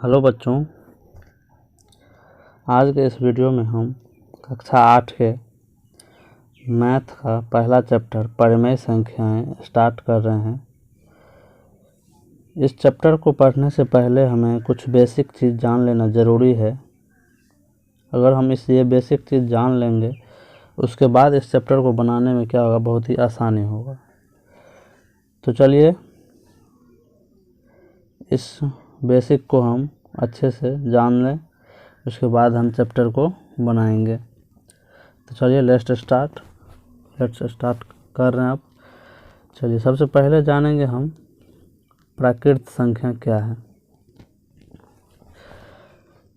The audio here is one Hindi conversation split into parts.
हेलो बच्चों, आज के इस वीडियो में हम कक्षा 8 के मैथ का पहला चैप्टर परिमेय संख्याएं स्टार्ट कर रहे हैं। इस चैप्टर को पढ़ने से पहले हमें कुछ बेसिक चीज़ जान लेना ज़रूरी है। अगर हम ये बेसिक चीज़ जान लेंगे उसके बाद इस चैप्टर को बनाने में क्या होगा, बहुत ही आसानी होगा। तो चलिए इस बेसिक को हम अच्छे से जान लें, उसके बाद हम चैप्टर को बनाएंगे। तो चलिए लेट्स स्टार्ट कर रहे हैं अब। चलिए सबसे पहले जानेंगे हम प्राकृत संख्या क्या है।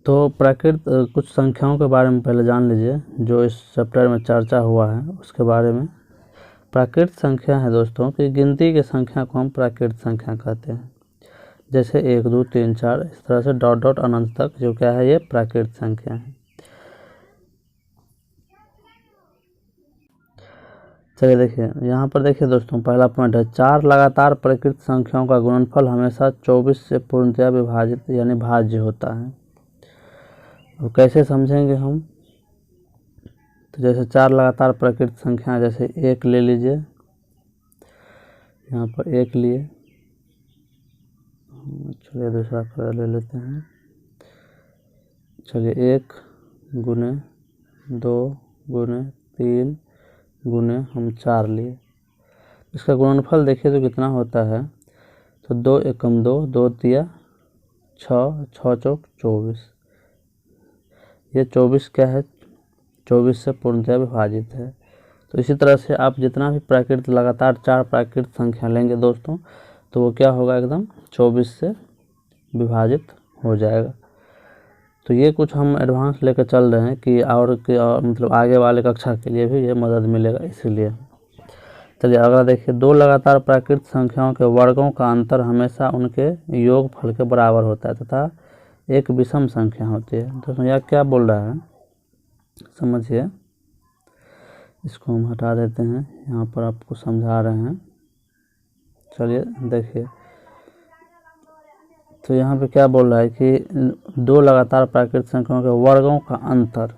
तो प्राकृत कुछ संख्याओं के बारे में पहले जान लीजिए, जो इस चैप्टर में चर्चा हुआ है उसके बारे में। प्राकृत संख्या है दोस्तों कि गिनती की संख्या को हम प्राकृत संख्या कहते हैं। जैसे 1 2 3 4 इस तरह से डॉट डॉट अनंत तक जो क्या है, ये प्राकृत संख्या है। चलिए देखिए, यहाँ पर देखिए दोस्तों, पहला पॉइंट है 4 लगातार प्राकृत संख्याओं का गुणनफल हमेशा 24 से पूर्णतया विभाजित यानी भाज्य होता है। तो कैसे समझेंगे हम? तो जैसे 4 लगातार प्राकृत संख्या, जैसे 1 ले लीजिए, यहाँ पर 1 लिए, चलिए दूसरा कलर ले लेते हैं। चलिए 1 गुने 2 गुने 3 गुने हम 4 लिए, इसका गुणनफल देखिए तो कितना होता है। तो 2 एकम 2, 2 तिया 6, 6 चौक 24। ये 24 क्या है, 24 से पूर्णतया विभाजित है। तो इसी तरह से आप जितना भी प्राकृत लगातार 4 प्राकृत संख्या लेंगे दोस्तों, तो वो क्या होगा, एकदम 24 से विभाजित हो जाएगा। तो ये कुछ हम एडवांस लेकर चल रहे हैं कि और मतलब आगे वाले कक्षा के लिए भी ये मदद मिलेगा, इसीलिए। चलिए अगला देखिए, 2 लगातार प्राकृत संख्याओं के वर्गों का अंतर हमेशा उनके योगफल के बराबर होता है तथा एक विषम संख्या होती है। दोस्तों यह क्या बोल रहा है समझिए, इसको हम हटा देते हैं, यहाँ पर आपको समझा रहे हैं। चलिए देखिए, तो यहाँ पे क्या बोल रहा है कि 2 लगातार प्राकृत संख्याओं के वर्गों का अंतर।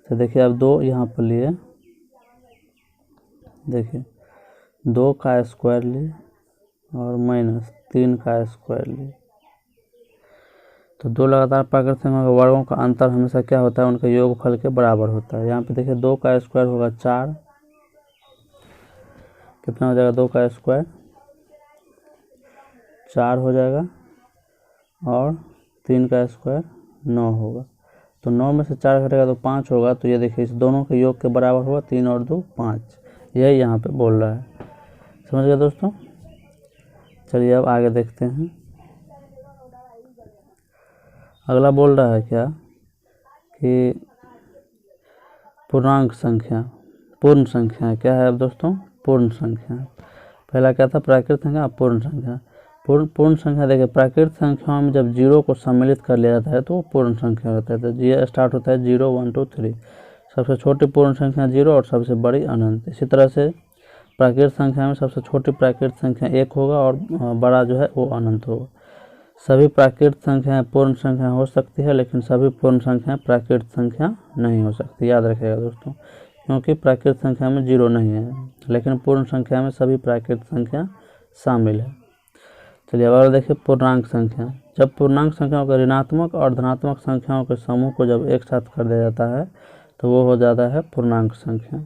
तो देखिए अब 2 यहाँ पर लिए, देखिए 2 का स्क्वायर लिए और माइनस 3 का स्क्वायर लिए। तो 2 लगातार प्राकृत संख्याओं के वर्गों का अंतर हमेशा क्या होता है, उनके योगफल के बराबर होता है। यहाँ पे देखिए 2 का स्क्वायर होगा 4, कितना हो जाएगा, 2 का स्क्वायर 4 हो जाएगा, और 3 का स्क्वायर 9 होगा। तो 9 में से 4 घटेगा तो 5 होगा। तो ये देखिए इस दोनों के योग के बराबर होगा, 3 और 2 5। यही यहाँ पे बोल रहा है, समझ गए दोस्तों। चलिए अब आगे देखते हैं। अगला बोल रहा है क्या कि पूर्णांक संख्या, पूर्ण संख्या क्या है अब दोस्तों, पूर्ण संख्या। पहला क्या था, प्राकृत संख्या, अब पूर्ण संख्या। पूर्ण संख्या देखिए, प्राकृत संख्याओं में जब 0 को सम्मिलित कर लिया जाता है तो वो पूर्ण संख्या होता है। तो ये स्टार्ट होता है 0 1 2 3, सबसे छोटी पूर्ण संख्या 0 और सबसे बड़ी अनंत। इसी तरह से प्राकृत संख्या में सबसे छोटी प्राकृत संख्या 1 होगा और बड़ा जो है वो अनंत होगा। सभी प्राकृत संख्याएं पूर्ण संख्या हो सकती है, लेकिन सभी पूर्ण संख्याएं प्राकृत संख्या नहीं हो सकती, याद रखिएगा दोस्तों, क्योंकि प्राकृत संख्या में 0 नहीं है, लेकिन पूर्ण संख्या में सभी प्राकृत संख्या शामिल है। चलिए अब देखिए पूर्णांक संख्या। जब पूर्णांक संख्याओं के ऋणात्मक और धनात्मक संख्याओं के समूह को जब एक साथ कर दिया जाता है तो वो हो जाता है पूर्णांक संख्या।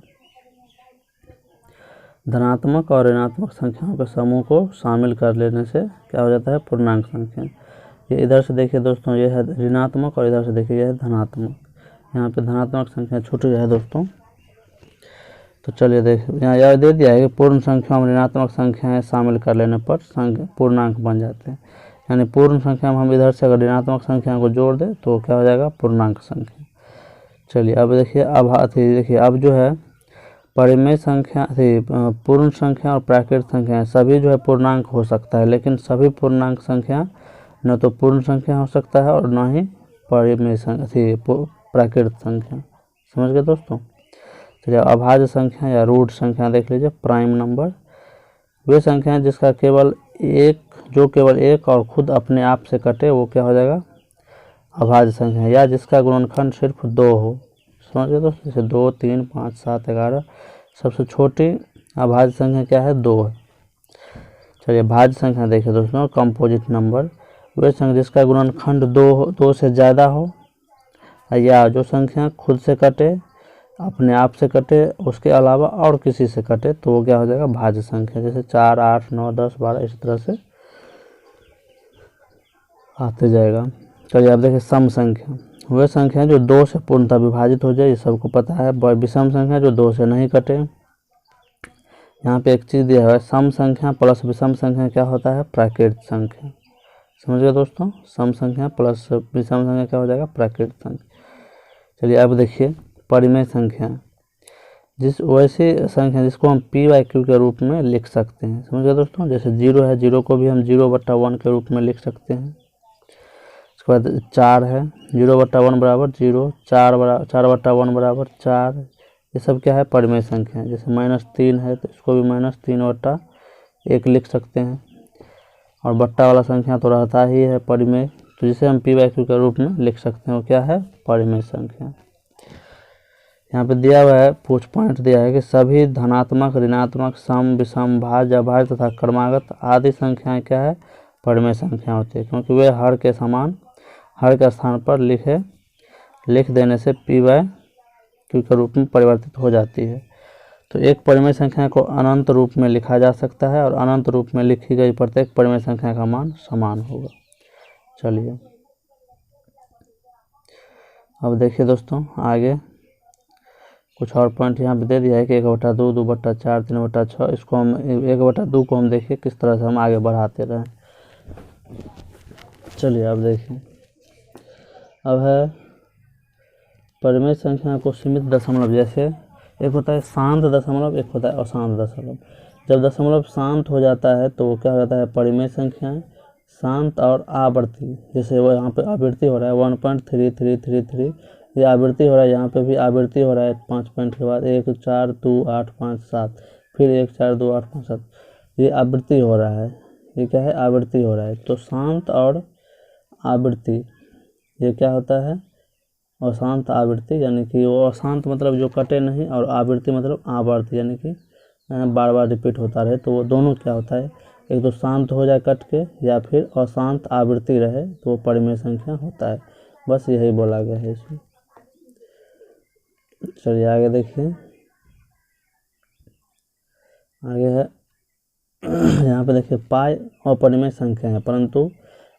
धनात्मक और ऋणात्मक संख्याओं के समूह को शामिल कर लेने से क्या हो जाता है, पूर्णांक संख्या। ये इधर से देखिए दोस्तों, ये है ऋणात्मक और इधर से देखिए ये है धनात्मक। यहाँ पे धनात्मक संख्या छूट है दोस्तों। तो चलिए देखिए, यहाँ यह दे दिया है कि पूर्ण संख्या में ऋणात्मक संख्याएं शामिल कर लेने पर पूर्णांक बन जाते हैं। यानी पूर्ण संख्या में हम इधर से अगर ऋणात्मक संख्या को जोड़ दें तो क्या हो जाएगा, पूर्णांक संख्या। चलिए अब देखिए, अब जो है परिमेय संख्या पूर्ण संख्या और प्राकृत संख्या सभी जो है पूर्णांक हो सकता है, लेकिन सभी पूर्णांक संख्या न तो पूर्ण संख्या हो सकता है और न ही परिमेय प्राकृत संख्या। समझ गए दोस्तों। चलिए अभाज्य संख्या या रूट संख्या देख लीजिए। प्राइम नंबर वे संख्याएं जिसका केवल एक जो केवल एक और खुद अपने आप से कटे वो क्या हो जाएगा, अभाज्य संख्या, या जिसका गुणनखंड सिर्फ 2 हो। समझ गए दोस्तों, जैसे 2, 3, 5, 7, 11, सबसे छोटी अभाज्य संख्या क्या है, 2 है। चलिए भाज्य संख्या देखिए दोस्तों, कंपोजिट नंबर वे संख्या जिसका गुणनखंड 2 से ज़्यादा हो, या जो संख्या खुद से कटे, अपने आप से कटे, उसके अलावा और किसी से कटे, तो वो क्या हो जाएगा, भाज्य संख्या। जैसे 4, 8, 9, 10, 12 इस तरह से आते जाएगा। चलिए अब देखिए सम संख्या वे संख्या जो 2 से पूर्णतः विभाजित हो जाए, ये सबको पता है। विषम संख्या जो 2 से नहीं कटे। यहाँ पे एक चीज़ दिया है, सम संख्या प्लस विषम संख्या क्या होता है, प्राकृत संख्या। समझ गए दोस्तों, सम संख्या प्लस विषम संख्या क्या हो जाएगा, प्राकृत संख्या। चलिए अब देखिए परिमेय संख्या, वैसी संख्या जिसको हम p/q के रूप में लिख सकते हैं। समझ गए दोस्तों, जैसे 0 है, 0 को भी हम 0/1 के रूप में लिख सकते हैं। उसके बाद 4 है, 0/1 बराबर 0, 4/1 बराबर 4, ये सब क्या है, परिमेय संख्या। जैसे -3 है तो इसको भी -3/1 लिख सकते हैं। और बट्टा वाला संख्या तो रहता ही है परिमेय, तो जिसे हम p/q के रूप में लिख सकते हैं, वो क्या है, परिमेय संख्या। यहाँ पे दिया हुआ है, कुछ पॉइंट दिया है कि सभी धनात्मक, ऋणात्मक, सम, विषम, भाज्य, अभाज्य तथा क्रमागत आदि संख्याएं क्या है, परिमेय संख्या होती है, क्योंकि वे हर के समान हर के स्थान पर लिख देने से p/q के रूप में परिवर्तित हो जाती है। तो एक परिमेय संख्या को अनंत रूप में लिखा जा सकता है, और अनंत रूप में लिखी गई प्रत्येक परिमेय संख्या का मान समान होगा। चलिए अब देखिए दोस्तों आगे कुछ और पॉइंट यहाँ पे दे दिया है कि 1/2, 2/4, 3/6, इसको हम 1/2 को हम देखिए किस तरह से हम आगे बढ़ाते रहें। चलिए अब देखिए, अब है परिमेय संख्या को सीमित दशमलव, जैसे एक होता है शांत दशमलव, एक होता है अशांत दशमलव। जब दशमलव शांत हो जाता है तो वो क्या हो जाता है, परिमेय संख्याएं। शांत और आवर्ती, जैसे वो यहाँ पे आवृत्ति हो रहा है 1.3333, ये आवृत्ति हो रहा है, यहाँ पे भी आवृत्ति हो रहा है 5 पॉइंट के बाद 1, 4, 2, 8, 5, 7, फिर 1, 4, 2, 8, 5, 7, ये आवृत्ति हो रहा है। ये क्या है, आवृत्ति हो रहा है। तो शांत और आवृत्ति ये क्या होता है, अशांत आवृत्ति, यानी कि वो अशांत मतलब जो कटे नहीं, और आवृत्ति मतलब आवर्त, यानी कि बार बार रिपीट होता रहे। तो वो दोनों क्या होता है, एक तो शांत हो जाए कट के, या फिर अशांत आवृत्ति रहे, तो वो परिमेय संख्या होता है। बस यही बोला गया है इसमें। चलिए आगे देखिए, आगे है यहाँ पे देखिए पाई अपरिमेय संख्या है, परंतु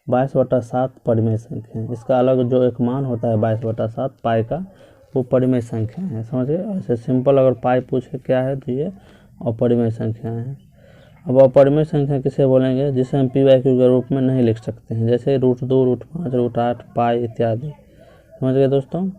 22/7 परिमेय संख्या है। इसका अलग जो एक मान होता है 22/7 पाई का, वो परिमेय संख्या है। समझिए, ऐसे सिंपल अगर पाई पूछे क्या है तो ये अपरिमेय संख्या है। अब अपरिमेय संख्या किसे बोलेंगे, जिसे हम p/q के रूप में नहीं लिख सकते हैं, जैसे √2, √5, √8, पाई इत्यादि। समझ गए दोस्तों।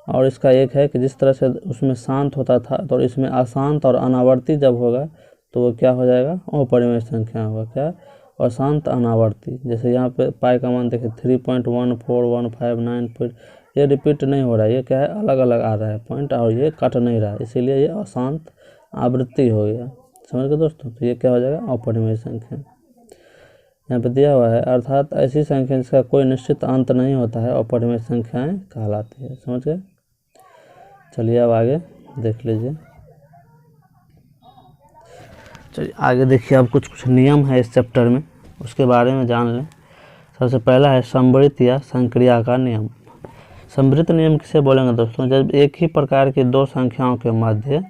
और इसका एक है कि जिस तरह से उसमें शांत होता था, तो इसमें अशांत और अनावर्ती जब होगा तो वो क्या हो जाएगा, अपरिमेय संख्या होगा। क्या, अशांत अनावर्ती। जैसे यहाँ पे पाई का मान देखिए 3.14159, ये रिपीट नहीं हो रहा है, ये क्या है, अलग अलग आ रहा है पॉइंट, और ये कट नहीं रहा है, इसीलिए ये अशांत आवृत्ति हो गया। समझ गए दोस्तों। तो ये क्या हो जाएगा, अपरिमेय संख्या। यहाँ पे दिया हुआ है, अर्थात ऐसी संख्या जिसका कोई निश्चित अंत नहीं होता है, अपरिमेय संख्याएं कहलाती है। समझ गए। चलिए अब आगे देख लीजिए। चलिए आगे देखिए, अब कुछ नियम है इस चैप्टर में, उसके बारे में जान लें। सबसे पहला है समवृत्त या संक्रिया का नियम। समवृत्त नियम किसे बोलेंगे दोस्तों, जब एक ही प्रकार की दो संख्याओं के मध्य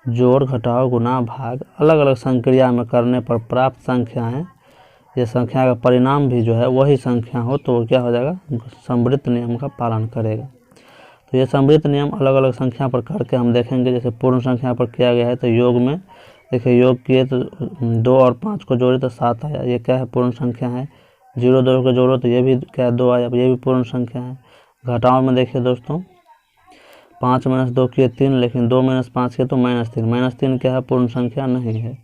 जोड़, घटाव, गुणा, भाग अलग अलग संक्रिया में करने पर प्राप्त संख्याएं, ये संख्या का परिणाम भी जो है वही संख्या हो, तो वो क्या हो जाएगा, समवृत्त नियम का पालन करेगा। तो ये समवृत्त नियम अलग अलग संख्या पर करके हम देखेंगे। जैसे पूर्ण संख्या पर किया गया है, तो योग में देखिए योग किए तो 2 और 5 को जोड़े तो 7 आया, ये क्या है, पूर्ण संख्या है। 0, 2 को जोड़ो तो ये भी क्या है, 2 आया, ये भी पूर्ण संख्या है। घटाव में देखिए दोस्तों, 5 - 2 किए 3, लेकिन 2 - 5 किए तो -3, -3 क्या है, पूर्ण संख्या नहीं है।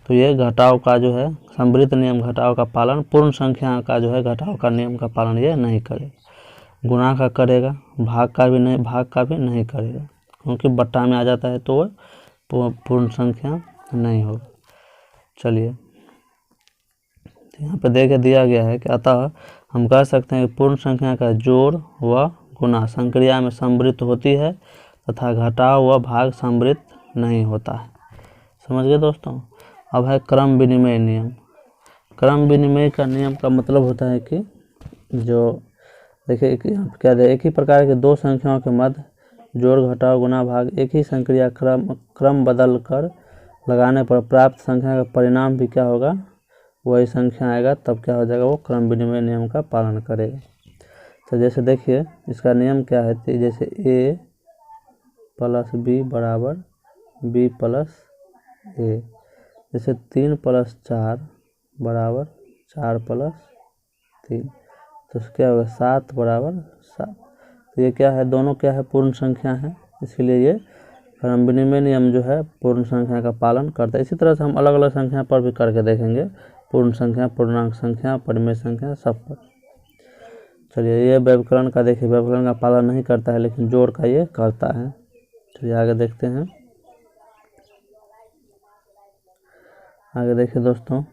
तो ये घटाव का जो है समवृत्त नियम, घटाव का पालन, पूर्ण संख्या का जो है घटाव का नियम का पालन ये नहीं करेगा। गुणा का करेगा, भाग का भी नहीं करेगा, क्योंकि बट्टा में आ जाता है तो वो पूर्ण संख्या नहीं होगा। चलिए यहाँ पे देख दिया गया है कि अतः हम कह सकते हैं कि पूर्ण संख्या का जोड़ व गुणा संक्रिया में सम्मिलित होती है तथा घटाव व भाग सम्मिलित नहीं होता है। समझ गए दोस्तों। अब है क्रम विनिमय नियम। क्रम विनिमय का नियम का मतलब होता है कि जो देखिए यहाँ पर क्या एक ही प्रकार के दो संख्याओं के मध्य जोड़ घटाव गुणा भाग एक ही संक्रिया क्रम बदल कर लगाने पर प्राप्त संख्या का परिणाम भी क्या होगा, वही संख्या आएगा, तब क्या हो जाएगा, वो क्रम विनिमय नियम का पालन करेगा। तो जैसे देखिए इसका नियम क्या है, जैसे a प्लस b बराबर b प्लस a, जैसे 3 + 4 बराबर 4 + 3, तो क्या होगा 7 बराबर 7। तो ये क्या है, दोनों क्या है, पूर्ण संख्या है, इसीलिए ये क्रम विनिमय नियम जो है पूर्ण संख्या का पालन करता है। इसी तरह से हम अलग अलग संख्या पर भी करके देखेंगे, पूर्ण संख्या, पूर्णांक संख्या, परिमेय संख्या, सब पर। चलिए ये व्यवकलन का देखिए, व्यवकलन का पालन नहीं करता है लेकिन जोड़ का ये करता है। चलिए आगे देखते हैं। आगे देखिए दोस्तों,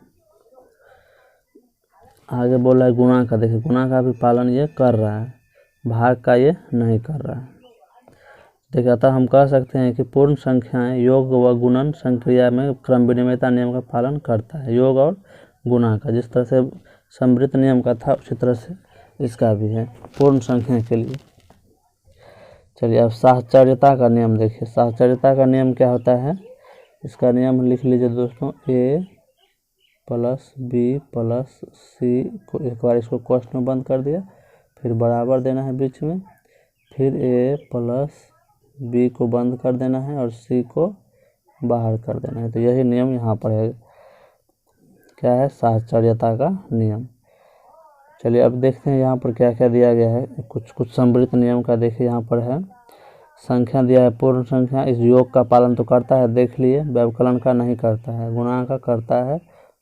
आगे बोल रहा है गुणा का। देखिए गुणा का भी पालन ये कर रहा है, भाग का ये नहीं कर रहा है। देखिए अतः हम कह सकते हैं कि पूर्ण संख्याएं योग व गुणन संक्रिया में क्रम विनिमयता नियम का पालन करता है, योग और गुणा का। जिस तरह से समृद्ध नियम का था उसी तरह से इसका भी है पूर्ण संख्या के लिए। चलिए अब साहचर्यता का नियम देखिए। साहचर्यता का नियम क्या होता है, इसका नियम लिख लीजिए दोस्तों, a plus b plus c को एक बार इसको क्वेश्चन में बंद कर दिया, फिर बराबर देना है बीच में, फिर a प्लस b को बंद कर देना है और c को बाहर कर देना है। तो यही नियम यहाँ पर है, क्या है, साहचर्यता का नियम। चलिए अब देखते हैं यहाँ पर क्या क्या दिया गया है, कुछ समृद्ध नियम का। देखिए यहाँ पर है संख्या दिया है, पूर्ण संख्या इस योग का पालन तो करता है, देख लिए, व्यवकलन का नहीं करता है, गुणा का करता है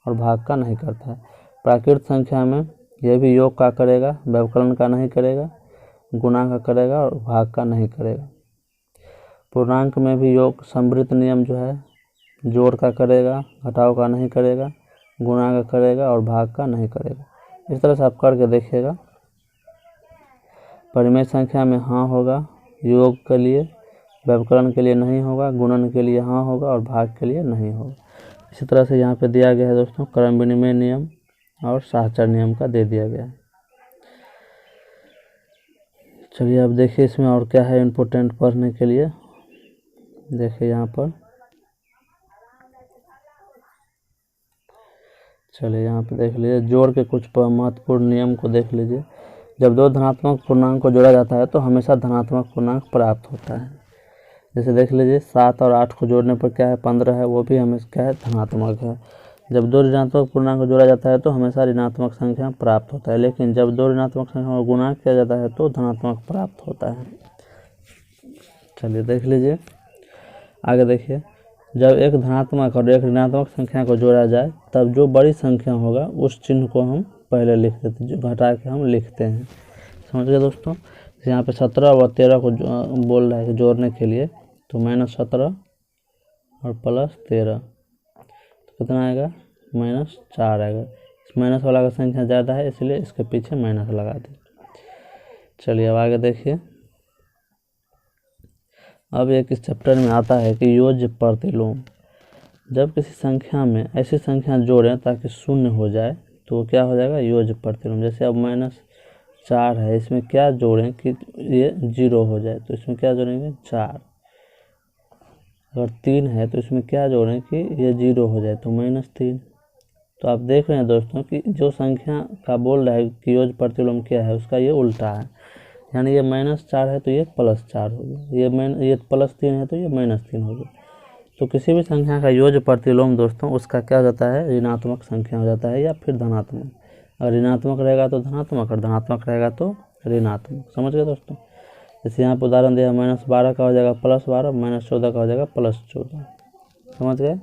और भाग का नहीं करता है। प्राकृत संख्या में यह भी योग का करेगा, व्यवकलन का नहीं करेगा, गुणा का करेगा और भाग का नहीं करेगा। पूर्णांक में भी योग समृद्ध नियम जो है जोड़ का करेगा, घटाव का नहीं करेगा, गुणा का करेगा और भाग का नहीं करेगा। इस तरह से आप करके देखिएगा। परिमेय संख्या में हाँ होगा, योग के लिए, व्यवकलन के लिए नहीं होगा, गुणन के लिए हाँ होगा और भाग के लिए नहीं होगा। इसी तरह से यहाँ पे दिया गया है दोस्तों, क्रम विनिमय नियम और साहचर्य नियम का दे दिया गया है। चलिए अब देखिए इसमें और क्या है इम्पोर्टेंट पढ़ने के लिए। देखिए यहाँ पर, चलिए यहाँ पे देख लीजिए, जोड़ के कुछ महत्वपूर्ण नियम को देख लीजिए। जब दो धनात्मक पूर्णांक को जोड़ा जाता है तो हमेशा धनात्मक पूर्णांक प्राप्त होता है। जैसे देख लीजिए 7 और 8 को जोड़ने पर क्या है, 15 है, वो भी हमेशा क्या है, धनात्मक है। जब दो ऋणात्मक पूर्णांक को जोड़ा जाता है तो हमेशा ऋणात्मक संख्या प्राप्त होता है, लेकिन जब दो ऋणात्मक संख्या को गुणा किया जाता है तो धनात्मक प्राप्त होता है। चलिए देख लीजिए आगे। देखिए जब एक धनात्मक और एक ऋणात्मक संख्या को जोड़ा जाए तब जो बड़ी संख्या होगा उस चिन्ह को हम पहले लिख देते हैं, जो घटा के हम लिखते हैं। समझ गए दोस्तों। यहाँ पे 17 और 13 को बोल रहा है कि जोड़ने के लिए, तो -17 और +13 तो कितना आएगा, -4 आएगा। इस माइनस वाला का संख्या ज़्यादा है इसलिए इसके पीछे माइनस लगा दें। चलिए अब आगे देखिए। अब एक इस चैप्टर में आता है कि योज्य प्रतिलोम। जब किसी संख्या में ऐसी संख्या जोड़ें ताकि शून्य हो जाए तो वो क्या हो जाएगा, योज्य प्रतिलोम। जैसे अब -4 है, इसमें क्या जोड़ें कि ये 0 हो जाए, तो इसमें क्या जोड़ेंगे, 4। अगर 3 है तो इसमें क्या जोड़ें कि ये 0 हो जाए, तो -3। तो आप देख रहे हैं दोस्तों कि जो संख्या का बोल रहा है कि योज्य प्रतिलोम क्या है, उसका ये उल्टा है। यानी ये -4 है तो ये +4 हो गया, ये +3 है तो ये -3 हो गया। तो किसी भी संख्या का योज्य प्रतिलोम दोस्तों उसका क्या हो जाता है, ऋणात्मक संख्या हो जाता है या फिर धनात्मक। अगर ऋणात्मक रहेगा तो धनात्मक और धनात्मक रहेगा तो ऋणात्मक। समझ गए दोस्तों। जैसे यहाँ पर उदाहरण दिया, -12 का हो जाएगा +12, -14 का हो जाएगा +14। समझ गए।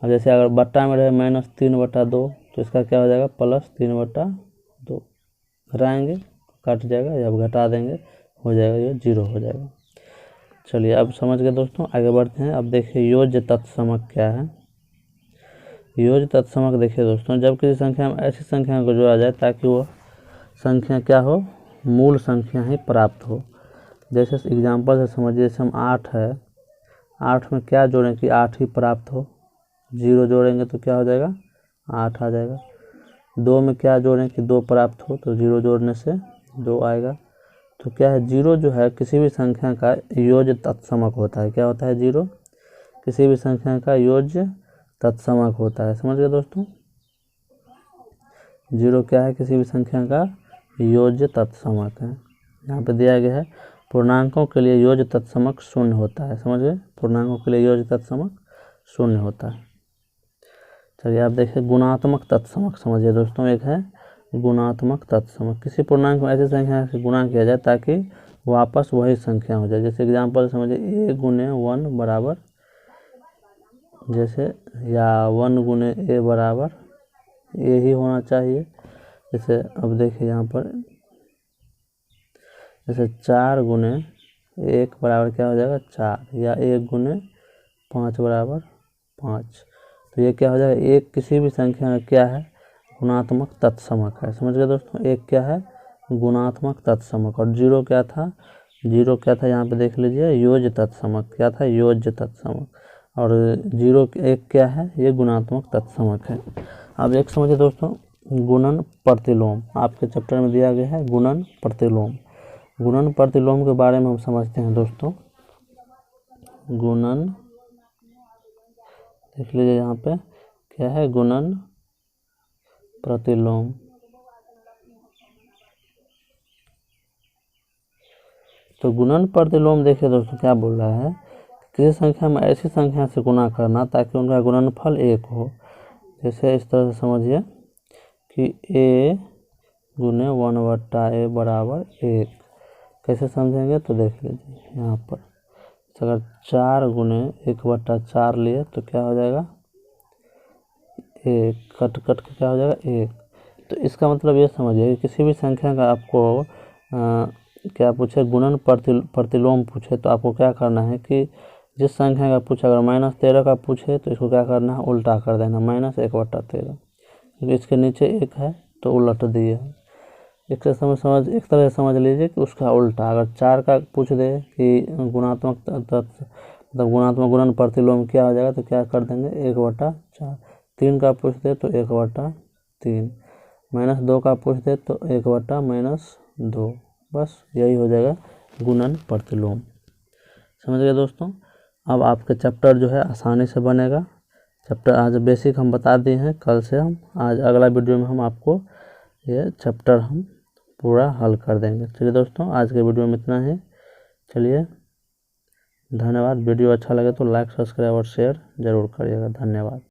और जैसे अगर बट्टा में रहे -3/2 तो इसका क्या हो जाएगा, +3/2। घटाएंगे कट जाएगा, या घटा देंगे हो जाएगा, ये 0 हो जाएगा। चलिए अब समझ गए दोस्तों, आगे बढ़ते हैं। अब देखिए योज्य तत्समक क्या है। योज्य तत्समक देखिए दोस्तों, जब किसी संख्या में ऐसी संख्या को जोड़ा जाए ताकि वो संख्या क्या हो, मूल संख्या ही प्राप्त हो। जैसे एग्जांपल से समझिए, जैसे हम 8 है, 8 में क्या जोड़ें कि 8 ही प्राप्त हो, 0 जोड़ेंगे तो क्या हो जाएगा, 8 आ जाएगा। 2 में क्या जोड़ें कि 2 प्राप्त हो, तो 0 जोड़ने से 2 आएगा। तो क्या है, 0 जो है किसी भी संख्या का योज्य तत्समक होता है। क्या होता है, 0 किसी भी संख्या का योज्य तत्समक होता है। समझ गए दोस्तों, 0 क्या है, किसी भी संख्या का योज्य तत्समक है। यहाँ पे दिया गया है पूर्णांकों के लिए योज्य तत्समक 0 होता है। समझ गए, पूर्णांकों के लिए योज्य तत्समक 0 होता है। चलिए आप देखिए गुणात्मक तत्समक समझिए दोस्तों, एक है गुणात्मक तत्समक। किसी पूर्णांक में ऐसी संख्या से गुणा किया जाए ताकि वापस वही संख्या हो जाए। जैसे एग्जांपल समझिए, a गुने 1 बराबर, जैसे या 1 गुने a बराबर a ही होना चाहिए। जैसे अब देखिए यहाँ पर, जैसे 4 गुने 1 बराबर क्या हो जाएगा, 4, या 1 गुने 5 बराबर 5। तो ये क्या हो जाएगा, एक किसी भी संख्या में क्या है, गुणात्मक तत्समक है। समझ गए दोस्तों, एक क्या है, गुणात्मक तत्समक। और 0 क्या था, 0 क्या था, यहाँ पे देख लीजिए, योज्य तत्समक। क्या था, योज्य तत्समक। और 0 1 क्या है, ये गुणात्मक तत्समक है। अब एक समझिए दोस्तों, गुणन प्रतिलोम आपके चैप्टर में दिया गया है, गुणन प्रतिलोम। गुणन प्रतिलोम के बारे में हम समझते हैं दोस्तों। गुणन, देख लीजिए यहाँ पे क्या है, गुणन प्रतिलोम। तो गुणन प्रतिलोम देखिए दोस्तों क्या बोल रहा है, किसी संख्या में ऐसी संख्या से गुणा करना ताकि उनका गुणनफल 1 हो। जैसे इस तरह से समझिए कि a गुने 1/a बराबर 1। कैसे समझेंगे, तो देख लीजिए यहाँ पर, अगर 4 गुने 1/4 लिए तो क्या हो जाएगा, 1 कट कट के क्या हो जाएगा, 1। तो इसका मतलब ये समझिए कि किसी भी संख्या का आपको क्या पूछे, गुणन प्रतिलोम पूछे, तो आपको क्या करना है कि जिस संख्या का पूछे, अगर -13 का पूछे तो इसको क्या करना है, उल्टा कर देना, -1/13, क्योंकि इसके नीचे 1 है तो उलट दिए है। एक तरह से समझ लीजिए कि उसका उल्टा। अगर 4 का पूछ दे कि गुणात्मक मतलब गुणात्मक गुणन प्रतिलोम क्या हो जाएगा, तो क्या कर देंगे, 1/4। 3 का पूछ दे तो 1/3, -2 का पूछ दे तो 1/-2। बस यही हो जाएगा गुणन प्रतिलोम। समझ गए दोस्तों। अब आपके चैप्टर जो है आसानी से बनेगा। चैप्टर आज बेसिक हम बता दिए हैं, कल से हम आज अगला वीडियो में हम आपको ये चैप्टर हम पूरा हल कर देंगे। चलिए दोस्तों, आज के वीडियो में इतना ही। चलिए, धन्यवाद। वीडियो अच्छा लगे तो लाइक, सब्सक्राइब और शेयर ज़रूर करिएगा। धन्यवाद।